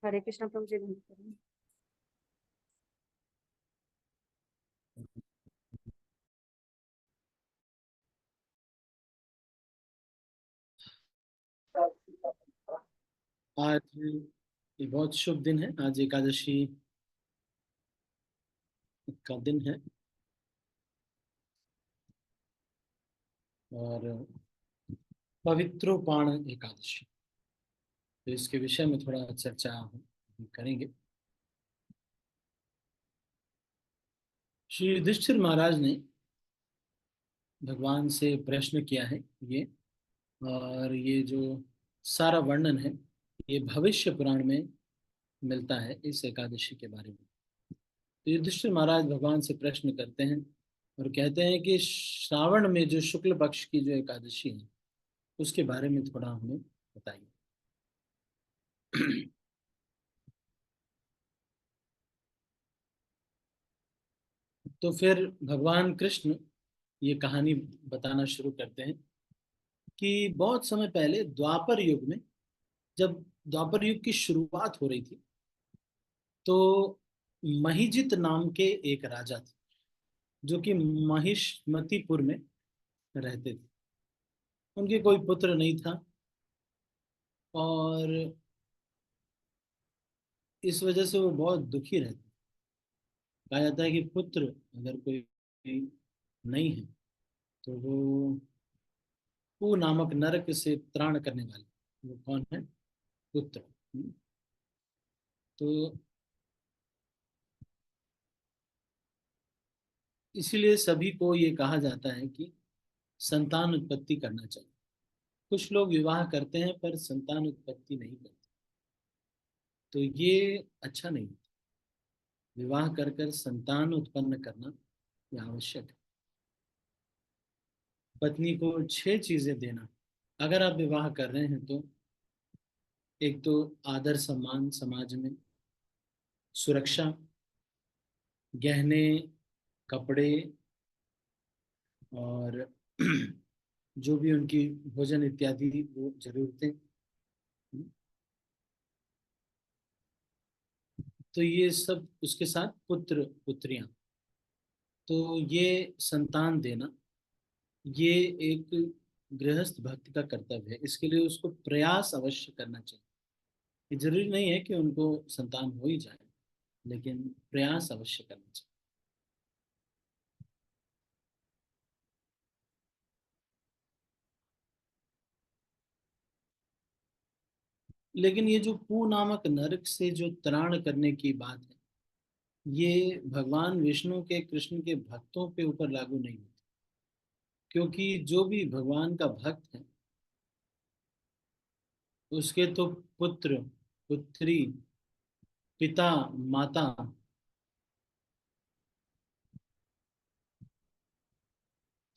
हरे कृष्णा प्रभु जी धन्यवाद। आज ये बहुत शुभ दिन है। आज एकादशी का दिन है और पवित्रोपाण एकादशी, तो इसके विषय में थोड़ा चर्चा हम करेंगे। श्री युधिष्ठिर महाराज ने भगवान से प्रश्न किया है ये, और ये जो सारा वर्णन है ये भविष्य पुराण में मिलता है इस एकादशी के बारे में। तो युधिष्ठिर महाराज भगवान से प्रश्न करते हैं और कहते हैं कि श्रावण में जो शुक्ल पक्ष की जो एकादशी है उसके बारे में थोड़ा हमें बताइए। तो फिर भगवान कृष्ण ये कहानी बताना शुरू करते हैं कि बहुत समय पहले द्वापर युग में, जब द्वापर युग की शुरुआत हो रही थी, तो महिजित नाम के एक राजा थे जो कि महिष्मतिपुर में रहते थे। उनके कोई पुत्र नहीं था और इस वजह से वो बहुत दुखी रहते। कहा जाता है कि पुत्र अगर कोई नहीं है तो वो पू नामक नरक से त्राण करने वाले वो कौन है? पुत्र। तो इसीलिए सभी को ये कहा जाता है कि संतान उत्पत्ति करना चाहिए। कुछ लोग विवाह करते हैं पर संतान उत्पत्ति नहीं करते, तो ये अच्छा नहीं। विवाह कर कर संतान उत्पन्न करना ये आवश्यक है। पत्नी को 6 चीजें देना अगर आप विवाह कर रहे हैं तो, एक तो आदर सम्मान समाज में, सुरक्षा, गहने, कपड़े, और जो भी उनकी भोजन इत्यादि वो जरूरतें। तो ये सब, उसके साथ पुत्र पुत्रियां, तो ये संतान देना ये एक गृहस्थ भक्त का कर्तव्य है। इसके लिए उसको प्रयास अवश्य करना चाहिए। ये जरूरी नहीं है कि उनको संतान हो ही जाए, लेकिन प्रयास अवश्य करना चाहिए। लेकिन ये जो पू नामक नरक से जो त्राण करने की बात है, ये भगवान विष्णु के, कृष्ण के भक्तों पे ऊपर लागू नहीं होती, क्योंकि जो भी भगवान का भक्त है उसके तो पुत्र, पुत्री, पिता, माता,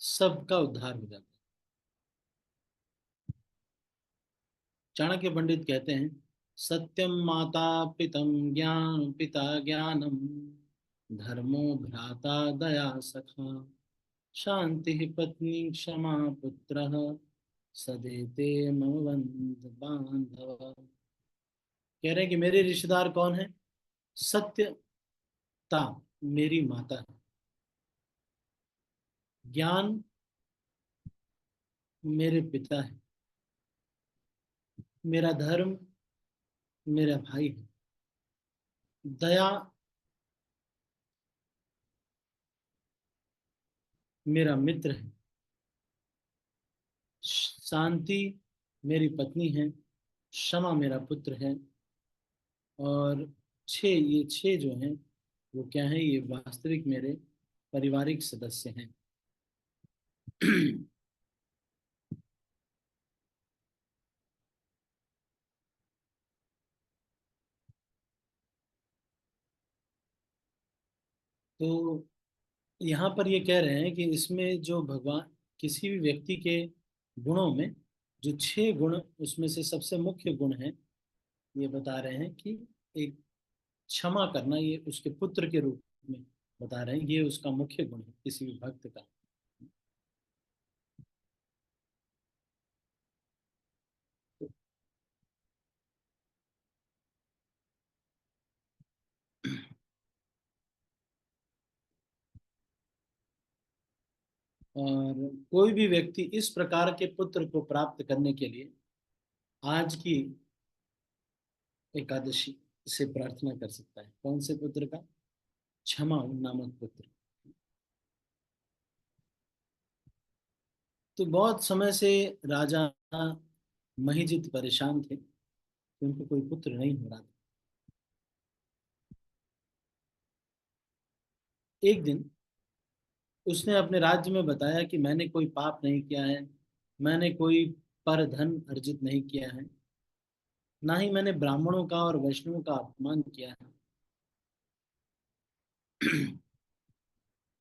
सबका उद्धार हो जाता है। चाणक्य पंडित कहते हैं, सत्यम माता पितम ज्ञान, पिता ज्ञानम, धर्मो भ्राता दया सखा, शांति पत्नी क्षमा पुत्र, सदेते मम बांधव। कह रहे हैं कि मेरे रिश्तेदार कौन है? सत्यता मेरी माता है, ज्ञान मेरे पिता है, मेरा धर्म मेरा भाई है, दया मेरा मित्र है, शांति मेरी पत्नी है, क्षमा मेरा पुत्र है, और ये छह जो हैं वो क्या है? ये वास्तविक मेरे पारिवारिक सदस्य हैं। तो यहाँ पर ये कह रहे हैं कि इसमें जो भगवान किसी भी व्यक्ति के गुणों में जो 6 गुण, उसमें से सबसे मुख्य गुण है, ये बता रहे हैं कि एक क्षमा करना, ये उसके पुत्र के रूप में बता रहे हैं, ये उसका मुख्य गुण है किसी भी भक्त का। और कोई भी व्यक्ति इस प्रकार के पुत्र को प्राप्त करने के लिए आज की एकादशी से प्रार्थना कर सकता है। कौन से पुत्र का? क्षमा नामक पुत्र। तो बहुत समय से राजा महिजित परेशान थे, उनको कोई पुत्र नहीं हो रहा था। एक दिन उसने अपने राज्य में बताया कि मैंने कोई पाप नहीं किया है, मैंने कोई पर धन अर्जित नहीं किया है, ना ही मैंने ब्राह्मणों का और वैष्णवों का अपमान किया है।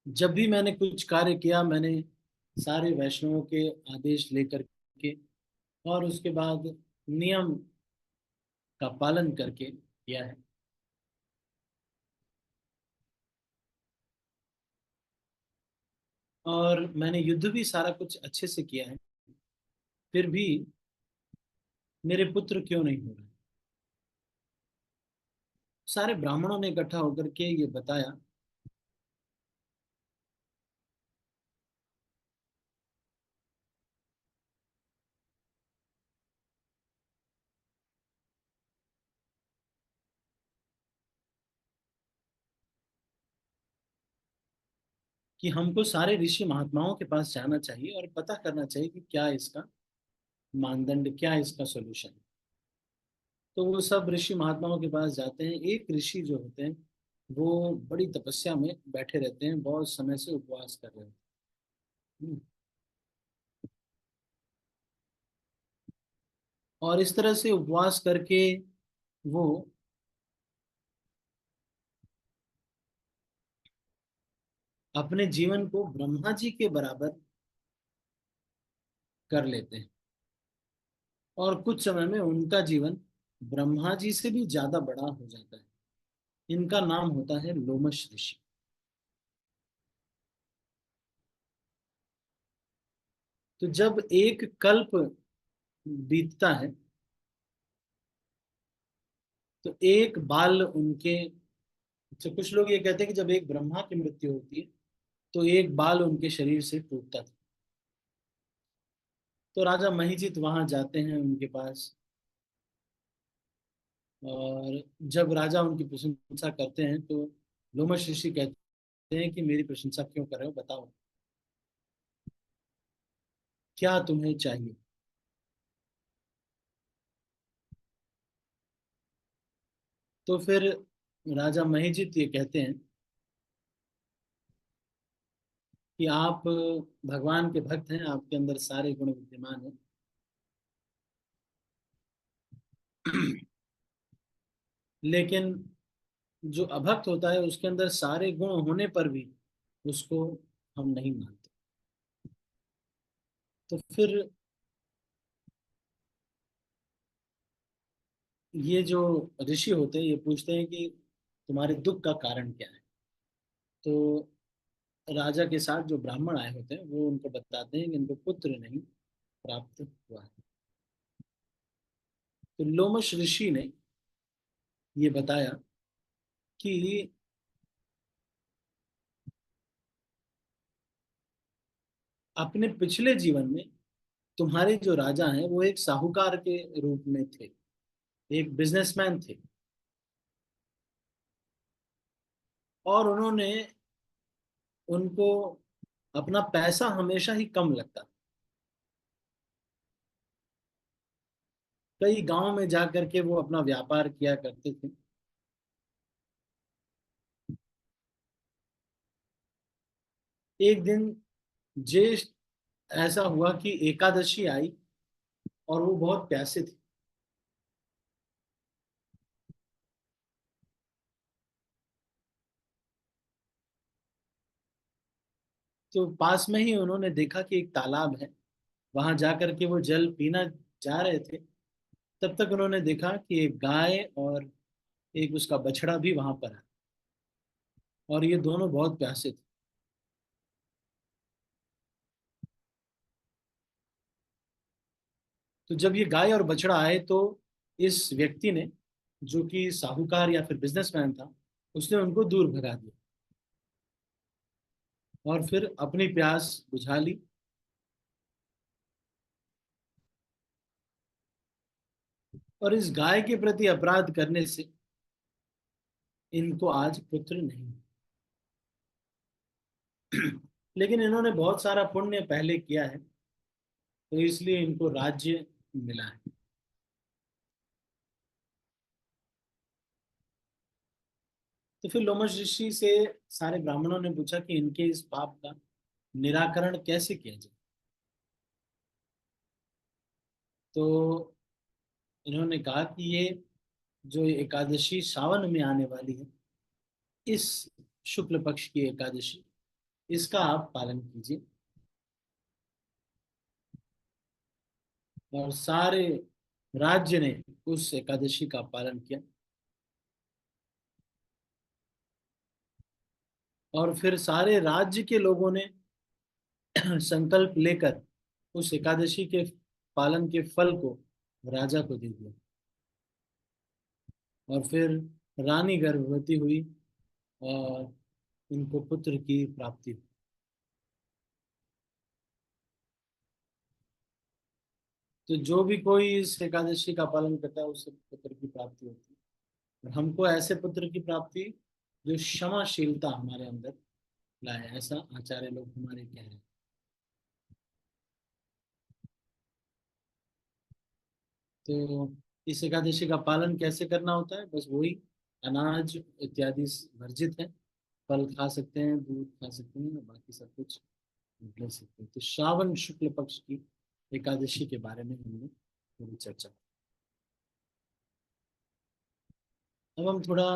जब भी मैंने कुछ कार्य किया, मैंने सारे वैष्णवों के आदेश लेकर के और उसके बाद नियम का पालन करके किया है। और मैंने युद्ध भी सारा कुछ अच्छे से किया है, फिर भी मेरे पुत्र क्यों नहीं हो रहे? सारे ब्राह्मणों ने इकट्ठा होकर के ये बताया कि हमको सारे ऋषि महात्माओं के पास जाना चाहिए और पता करना चाहिए कि क्या इसका मानदंड, क्या इसका सोल्यूशन है। तो वो सब ऋषि महात्माओं के पास जाते हैं। एक ऋषि जो होते हैं वो बड़ी तपस्या में बैठे रहते हैं, बहुत समय से उपवास कर रहे हैं। और इस तरह से उपवास करके वो अपने जीवन को ब्रह्मा जी के बराबर कर लेते हैं, और कुछ समय में उनका जीवन ब्रह्मा जी से भी ज्यादा बड़ा हो जाता है। इनका नाम होता है लोमश ऋषि। तो जब एक कल्प बीतता है तो एक बाल उनके, तो कुछ लोग ये कहते हैं कि जब एक ब्रह्मा की मृत्यु होती है तो एक बाल उनके शरीर से टूटता था। तो राजा महिजित वहां जाते हैं उनके पास, और जब राजा उनकी प्रशंसा करते हैं तो लोमश ऋषि कहते हैं कि मेरी प्रशंसा क्यों कर रहे हो, बताओ क्या तुम्हें चाहिए। तो फिर राजा महिजित ये कहते हैं कि आप भगवान के भक्त हैं, आपके अंदर सारे गुण विद्यमान हैं, लेकिन जो अभक्त होता है उसके अंदर सारे गुण होने पर भी उसको हम नहीं मानते। तो फिर ये जो ऋषि होते हैं ये पूछते हैं कि तुम्हारे दुख का कारण क्या है। तो राजा के साथ जो ब्राह्मण आए होते हैं वो उनको बताते हैं कि इनको पुत्र नहीं प्राप्त हुआ है। तो लोमश ऋषि ने ये बताया कि अपने पिछले जीवन में तुम्हारे जो राजा हैं वो एक साहूकार के रूप में थे, एक बिजनेसमैन थे, और उन्होंने, उनको अपना पैसा हमेशा ही कम लगता। कई गांव में जा करके वो अपना व्यापार किया करते थे। एक दिन ज्येष्ठ ऐसा हुआ कि एकादशी आई और वो बहुत प्यासे थे। तो पास में ही उन्होंने देखा कि एक तालाब है, वहां जा करके वो जल पीना जा रहे थे। तब तक उन्होंने देखा कि एक गाय और एक उसका बछड़ा भी वहां पर है। और ये दोनों बहुत प्यासे थे। तो जब ये गाय और बछड़ा आए तो इस व्यक्ति ने, जो कि साहूकार या फिर बिजनेसमैन था, उसने उनको दूर भगा दिया और फिर अपनी प्यास बुझा ली। और इस गाय के प्रति अपराध करने से इनको आज पुत्र नहीं। लेकिन इन्होंने बहुत सारा पुण्य पहले किया है, तो इसलिए इनको राज्य मिला है। तो फिर लोमश ऋषि से सारे ब्राह्मणों ने पूछा कि इनके इस पाप का निराकरण कैसे किया जाए। तो इन्होंने कहा कि ये जो एकादशी सावन में आने वाली है, इस शुक्ल पक्ष की एकादशी, इसका आप पालन कीजिए। और सारे राज्य ने उस एकादशी का पालन किया। और फिर सारे राज्य के लोगों ने संकल्प लेकर उस एकादशी के पालन के फल को राजा को दे दिया। और फिर रानी गर्भवती हुई और उनको पुत्र की प्राप्ति हुई। तो जो भी कोई इस एकादशी का पालन करता है उससे पुत्र की प्राप्ति होती है। और हमको ऐसे पुत्र की प्राप्ति जो क्षमाशीलता हमारे अंदर लाए, ऐसा आचार्य लोग हमारे कह रहे हैं। तो इस एकादशी का पालन कैसे करना होता है? बस वही, अनाज इत्यादि वर्जित है, फल खा सकते हैं, दूध खा सकते हैं, और बाकी सब कुछ ले सकते हैं। तो श्रावण शुक्ल पक्ष की एकादशी के बारे में हमने थोड़ी चर्चा। अब हम थोड़ा